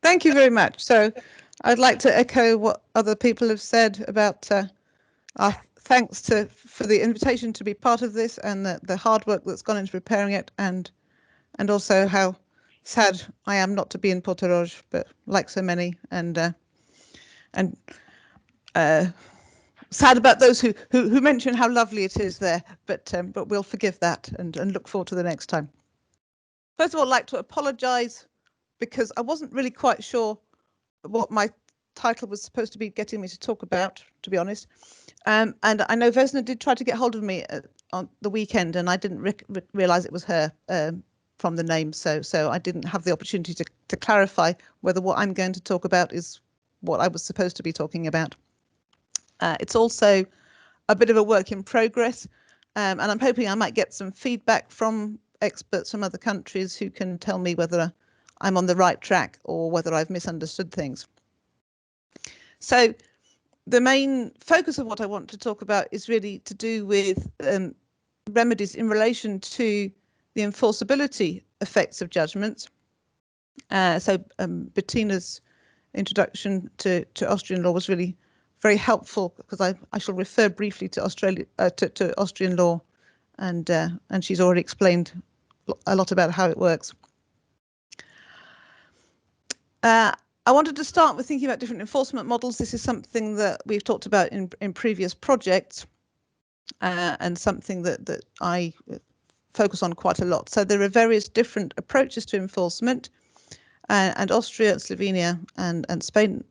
Thank you very much. So I'd like to echo what other people have said about our thanks for the invitation to be part of this and the hard work that's gone into preparing it, and also how sad I am not to be in Portorož, but like so many, and sad about those who mention how lovely it is there, but we'll forgive that and look forward to the next time. First of all, I'd like to apologise because I wasn't really quite sure what my title was supposed to be getting me to talk about, to be honest. And I know Vesna did try to get hold of me on the weekend, and I didn't realise it was her from the name, so I didn't have the opportunity to clarify whether what I'm going to talk about is what I was supposed to be talking about. It's also a bit of a work in progress, and I'm hoping I might get some feedback from experts from other countries who can tell me whether I'm on the right track or whether I've misunderstood things. So the main focus of what I want to talk about is really to do with remedies in relation to the enforceability effects of judgments. So Bettina's introduction to Austrian law was really very helpful, because I shall refer briefly to Austrian law, and she's already explained a lot about how it works. I wanted to start with thinking about different enforcement models. This is something that we've talked about in previous projects, and something that I focus on quite a lot. So there are various different approaches to enforcement, and Austria, Slovenia, and Spain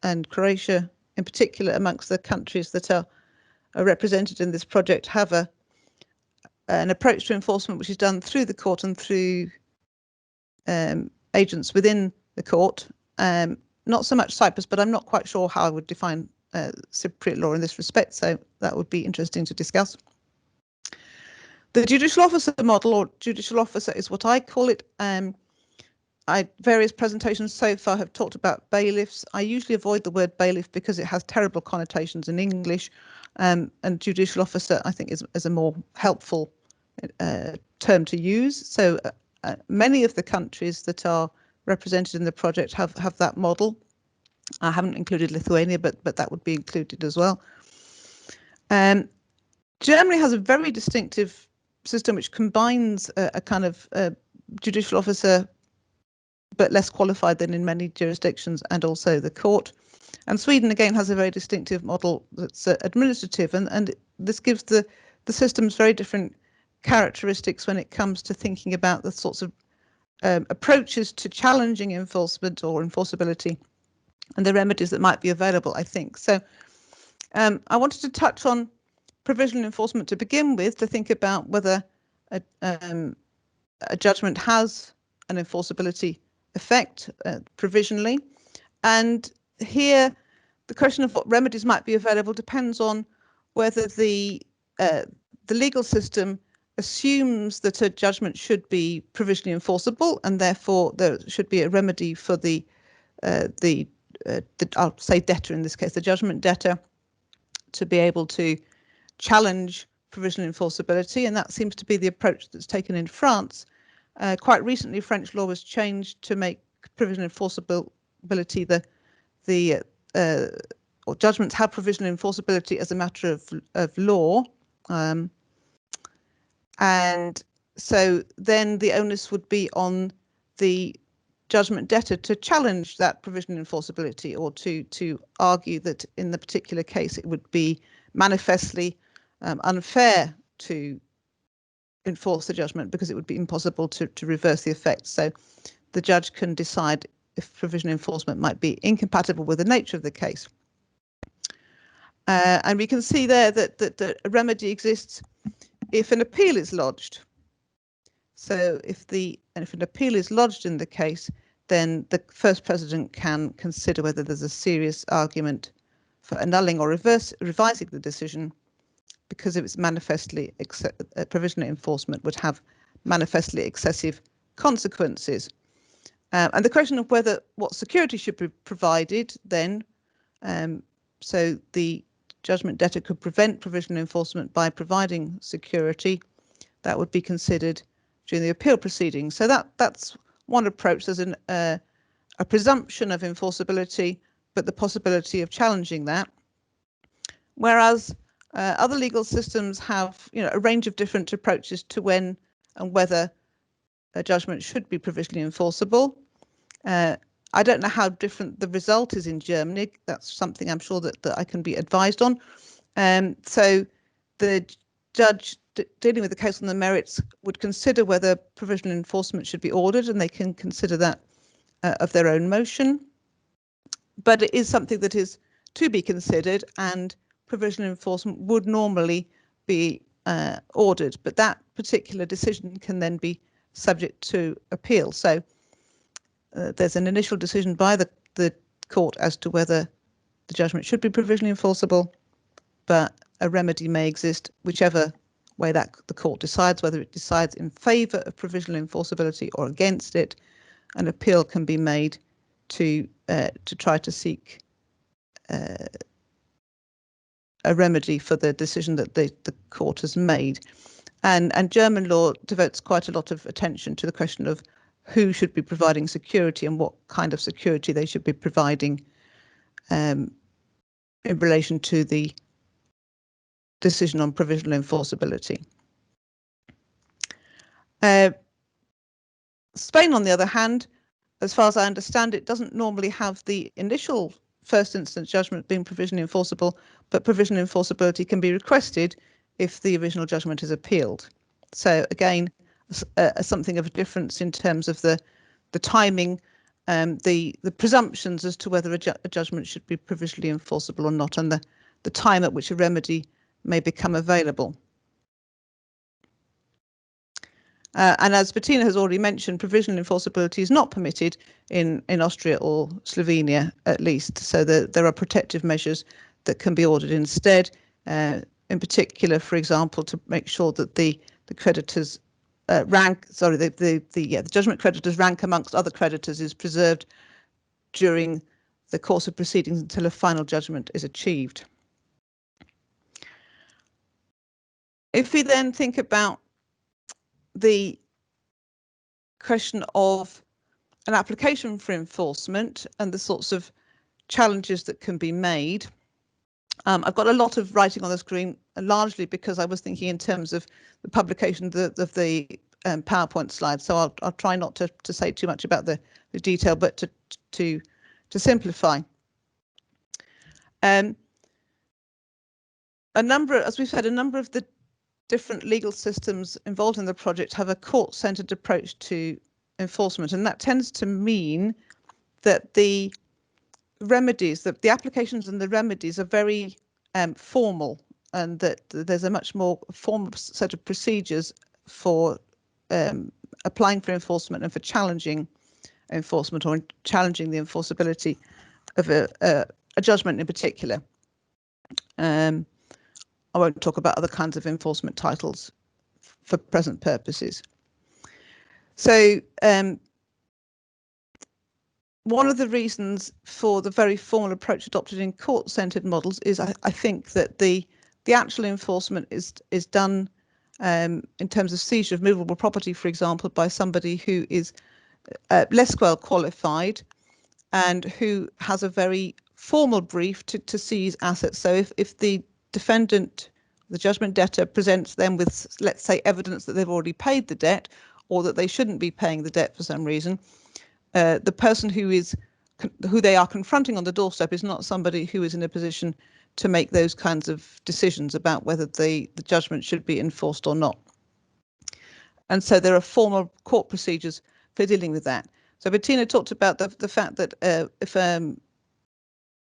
and Croatia in particular, amongst the countries that are represented in this project, have an approach to enforcement which is done through the court and through agents within the court. Not so much Cyprus, but I'm not quite sure how I would define Cypriot law in this respect, so that would be interesting to discuss. The judicial officer model, or judicial officer, is what I call it. Various presentations so far have talked about bailiffs. I usually avoid the word bailiff because it has terrible connotations in English, and judicial officer I think is a more helpful term to use. So many of the countries that are represented in the project have that model. I haven't included Lithuania, but that would be included as well. Germany has a very distinctive system which combines a kind of judicial officer, but less qualified than in many jurisdictions, and also the court. And Sweden again has a very distinctive model that's administrative, and this gives the systems very different characteristics when it comes to thinking about the sorts of approaches to challenging enforcement or enforceability and the remedies that might be available, I think. So I wanted to touch on provisional enforcement to begin with, to think about whether a judgment has an enforceability effect provisionally. And here the question of what remedies might be available depends on whether the legal system assumes that a judgment should be provisionally enforceable, and therefore there should be a remedy for the I'll say debtor in this case, the judgment debtor, to be able to challenge provisional enforceability, and that seems to be the approach that's taken in France. Quite recently, French law was changed to make provisional enforceability or judgments have provisional enforceability as a matter of law. And so then the onus would be on the judgment debtor to challenge that provisional enforceability, or to argue that in the particular case it would be manifestly unfair to enforce the judgment because it would be impossible to reverse the effect. So the judge can decide if provisional enforcement might be incompatible with the nature of the case. And we can see there that a remedy exists if an appeal is lodged. So if an appeal is lodged in the case, then the first president can consider whether there's a serious argument for annulling or revising the decision, because if it's manifestly provisional enforcement would have manifestly excessive consequences. And the question of what security should be provided then, so the judgment debtor could prevent provisional enforcement by providing security, that would be considered during the appeal proceedings. So that's one approach. There's a a presumption of enforceability, but the possibility of challenging that. Whereas other legal systems have, a range of different approaches to when and whether a judgment should be provisionally enforceable. I don't know how different the result is in Germany. That's something I'm sure that I can be advised on. So the judge dealing with the case on the merits would consider whether provisional enforcement should be ordered, and they can consider that of their own motion. But it is something that is to be considered, and provisional enforcement would normally be ordered, but that particular decision can then be subject to appeal. So there's an initial decision by the court as to whether the judgment should be provisionally enforceable, but a remedy may exist whichever way that the court decides, whether it decides in favour of provisional enforceability or against it. An appeal can be made to try to seek a remedy for the decision that the court has made. And German law devotes quite a lot of attention to the question of who should be providing security and what kind of security they should be providing in relation to the decision on provisional enforceability. Spain, on the other hand, as far as I understand it, doesn't normally have the initial first instance judgment being provisionally enforceable, but provisional enforceability can be requested if the original judgment is appealed. So again, something of a difference in terms of the timing, the presumptions as to whether a judgment should be provisionally enforceable or not, and the time at which a remedy may become available. And as Bettina has already mentioned, provisional enforceability is not permitted in Austria or Slovenia, at least. So there are protective measures that can be ordered instead. In particular, for example, to make sure that the creditors the judgment creditors' rank amongst other creditors is preserved during the course of proceedings until a final judgment is achieved. If we then think about the question of an application for enforcement and the sorts of challenges that can be made, I've got a lot of writing on the screen, largely because I was thinking in terms of the publication of the PowerPoint slides. So I'll try not to say too much about the detail, but to simplify. As we've said, a number of the different legal systems involved in the project have a court-centred approach to enforcement, and that tends to mean that the remedies, the applications and the remedies are very formal, and that there's a much more formal set of procedures for applying for enforcement and for challenging enforcement or challenging the enforceability of a judgment in particular. I won't talk about other kinds of enforcement titles for present purposes. So one of the reasons for the very formal approach adopted in court-centred models is I think that the actual enforcement is done in terms of seizure of movable property, for example, by somebody who is less well qualified and who has a very formal brief to seize assets. So if the defendant, the judgment debtor, presents them with, let's say, evidence that they've already paid the debt or that they shouldn't be paying the debt for some reason, the person who they are confronting on the doorstep is not somebody who is in a position to make those kinds of decisions about whether the judgment should be enforced or not. And so there are formal court procedures for dealing with that. So Bettina talked about the fact that if an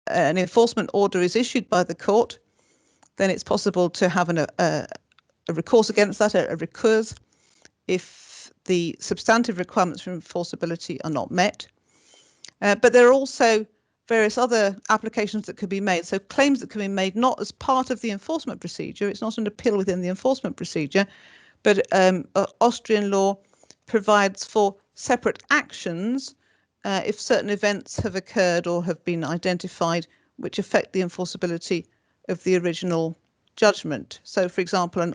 enforcement order is issued by the court, then it's possible to have a recourse against that, a recurs, if the substantive requirements for enforceability are not met. But there are also various other applications that could be made. So claims that can be made not as part of the enforcement procedure. It's not an appeal within the enforcement procedure, but Austrian law provides for separate actions if certain events have occurred or have been identified which affect the enforceability of the original judgment. So, for example, an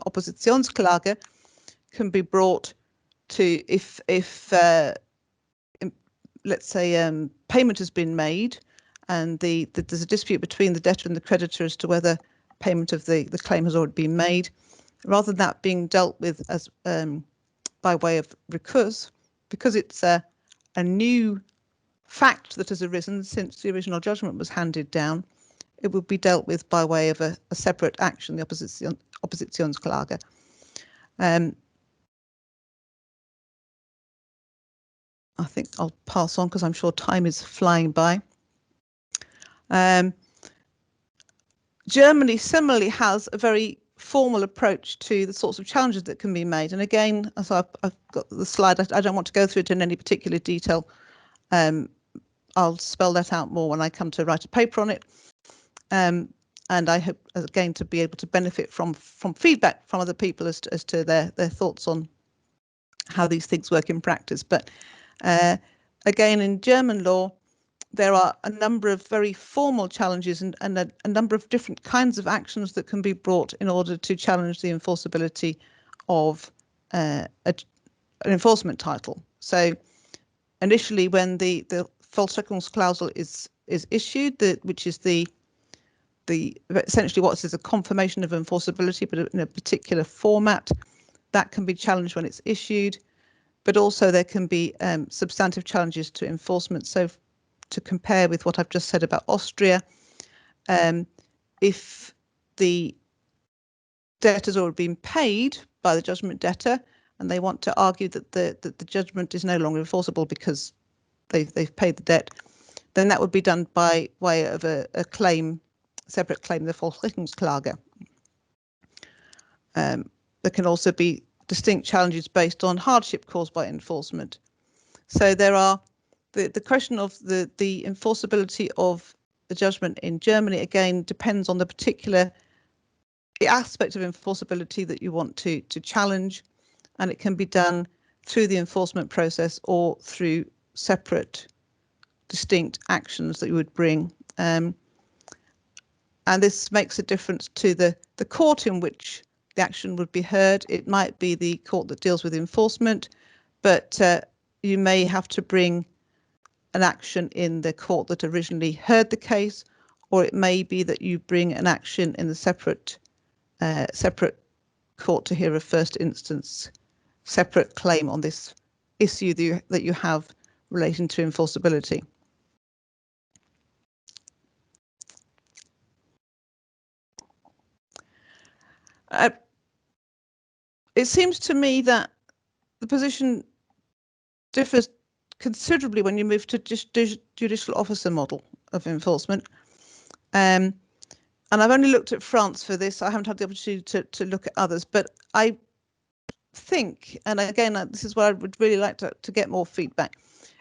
let's say, payment has been made, and there's a dispute between the debtor and the creditor as to whether payment of the claim has already been made, rather than that being dealt with as by way of recurs, because it's a new fact that has arisen since the original judgment was handed down, it would be dealt with by way of a separate action, the Oppositionsklage. I think I'll pass on because I'm sure time is flying by. Germany similarly has a very formal approach to the sorts of challenges that can be made. And again, as I've got the slide, I don't want to go through it in any particular detail. I'll spell that out more when I come to write a paper on it. And I hope, again, to be able to benefit from feedback from other people as to their thoughts on how these things work in practice. But again, in German law, there are a number of very formal challenges and a number of different kinds of actions that can be brought in order to challenge the enforceability of an enforcement title. So initially, when the Vollstreckungsklausel is issued, which is the essentially what is a confirmation of enforceability, but in a particular format, that can be challenged when it's issued. But also there can be substantive challenges to enforcement. So to compare with what I've just said about Austria, if the debt has already been paid by the judgment debtor and they want to argue that the judgment is no longer enforceable because they've paid the debt, then that would be done by way of a claim, separate claim, the Vollstreckungsklage. There can also be distinct challenges based on hardship caused by enforcement. So there are the question of the enforceability of the judgment in Germany, again, depends on the particular aspect of enforceability that you want to challenge, and it can be done through the enforcement process or through separate, distinct actions that you would bring. And this makes a difference to the court in which the action would be heard. It might be the court that deals with enforcement, but you may have to bring an action in the court that originally heard the case, or it may be that you bring an action in the separate court to hear a first instance separate claim on this issue that you have relating to enforceability. It seems to me that the position differs considerably when you move to judicial officer model of enforcement. And I've only looked at France for this. I haven't had the opportunity to look at others, but I think, and again, this is where I would really like to get more feedback.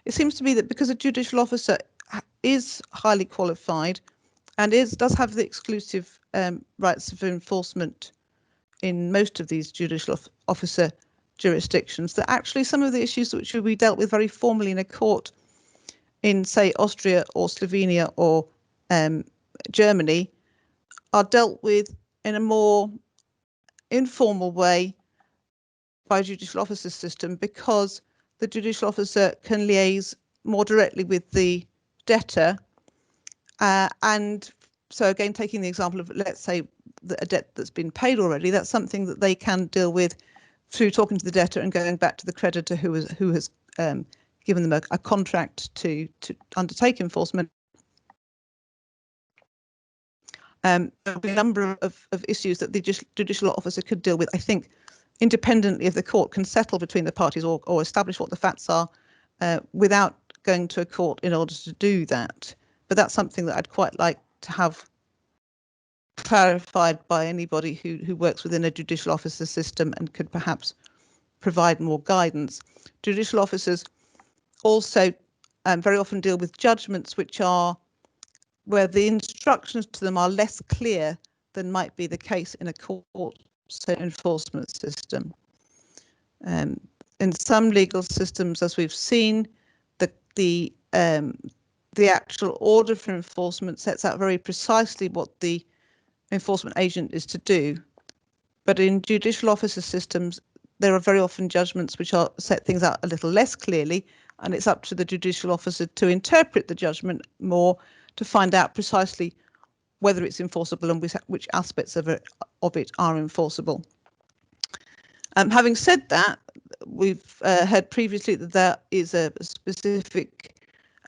It seems to me that because a judicial officer is highly qualified and does have the exclusive rights of enforcement in most of these judicial officer jurisdictions, that actually some of the issues which will be dealt with very formally in a court in, say, Austria or Slovenia or Germany are dealt with in a more informal way by a judicial officer system, because the judicial officer can liaise more directly with the debtor. And so again, taking the example of, let's say, a debt that's been paid already, that's something that they can deal with through talking to the debtor and going back to the creditor who has given them a contract to undertake enforcement. There'll be a number of issues that the judicial officer could deal with, I think, independently if the court can settle between the parties or establish what the facts are without going to a court in order to do that. But that's something that I'd quite like to have clarified by anybody who works within a judicial officer system and could perhaps provide more guidance. Judicial officers also very often deal with judgments where the instructions to them are less clear than might be the case in a court enforcement system. In some legal systems, as we've seen, the actual order for enforcement sets out very precisely what the enforcement agent is to do. But in judicial officer systems, there are very often judgments which are set things out a little less clearly, and it's up to the judicial officer to interpret the judgment more to find out precisely whether it's enforceable and which aspects of it are enforceable. Having said that, we've heard previously that there is a specific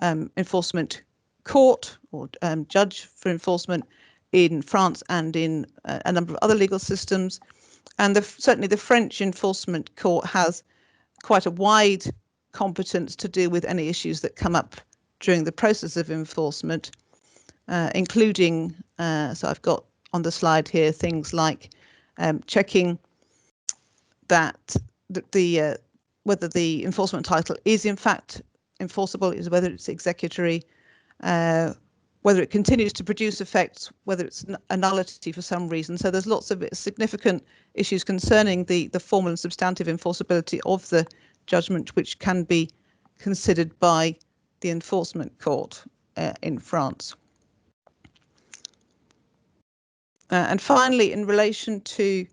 enforcement court or judge for enforcement in France and in a number of other legal systems. And certainly the French enforcement court has quite a wide competence to deal with any issues that come up during the process of enforcement, including, so I've got on the slide here, things like checking that whether the enforcement title is in fact enforceable, is whether it's executory, whether it continues to produce effects, whether it's a nullity for some reason. So there's lots of significant issues concerning the formal and substantive enforceability of the judgment, which can be considered by the enforcement court in France. And finally, in relation to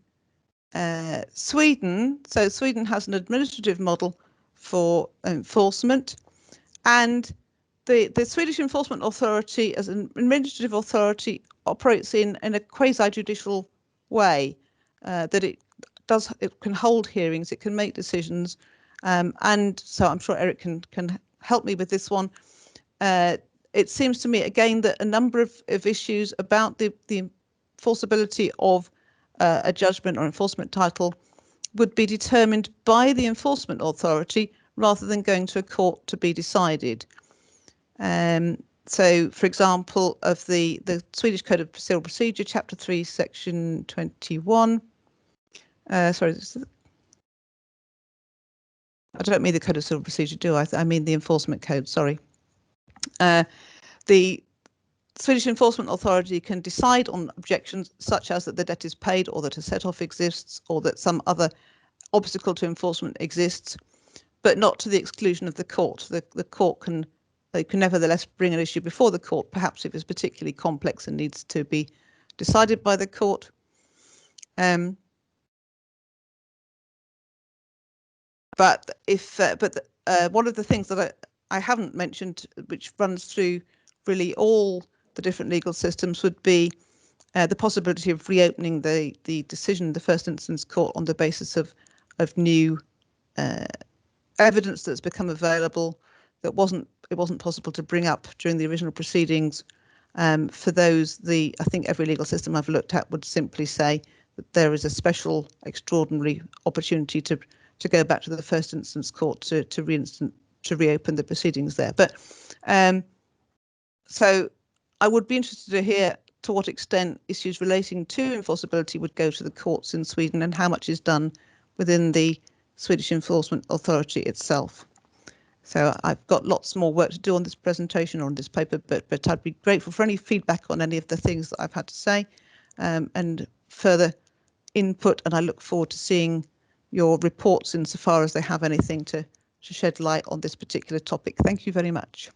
Sweden, so Sweden has an administrative model for enforcement, and the Swedish Enforcement Authority as an administrative authority operates in a quasi-judicial way, that it can hold hearings, it can make decisions, and so I'm sure Eric can help me with this one. It seems to me again that a number of issues about the enforceability of a judgment or enforcement title would be determined by the enforcement authority rather than going to a court to be decided. So, for example, of the Swedish Code of Civil Procedure, Chapter 3, Section 21. Sorry, I don't mean the Code of Civil Procedure, do I? I mean the Enforcement Code, sorry. The Swedish Enforcement Authority can decide on objections such as that the debt is paid, or that a set-off exists, or that some other obstacle to enforcement exists, but not to the exclusion of the court. The court can nevertheless bring an issue before the court, perhaps if it's particularly complex and needs to be decided by the court. But one of the things that I haven't mentioned, which runs through really all the different legal systems, would be the possibility of reopening the decision, the first instance court, on the basis of new evidence that's become available that it wasn't possible to bring up during the original proceedings. For those, I think every legal system I've looked at would simply say that there is a special, extraordinary opportunity to go back to the first instance court to reopen the proceedings there. But so I would be interested to hear to what extent issues relating to enforceability would go to the courts in Sweden, and how much is done within the Swedish Enforcement Authority itself. So I've got lots more work to do on this presentation or on this paper, but I'd be grateful for any feedback on any of the things that I've had to say, and further input, and I look forward to seeing your reports insofar as they have anything to shed light on this particular topic. Thank you very much.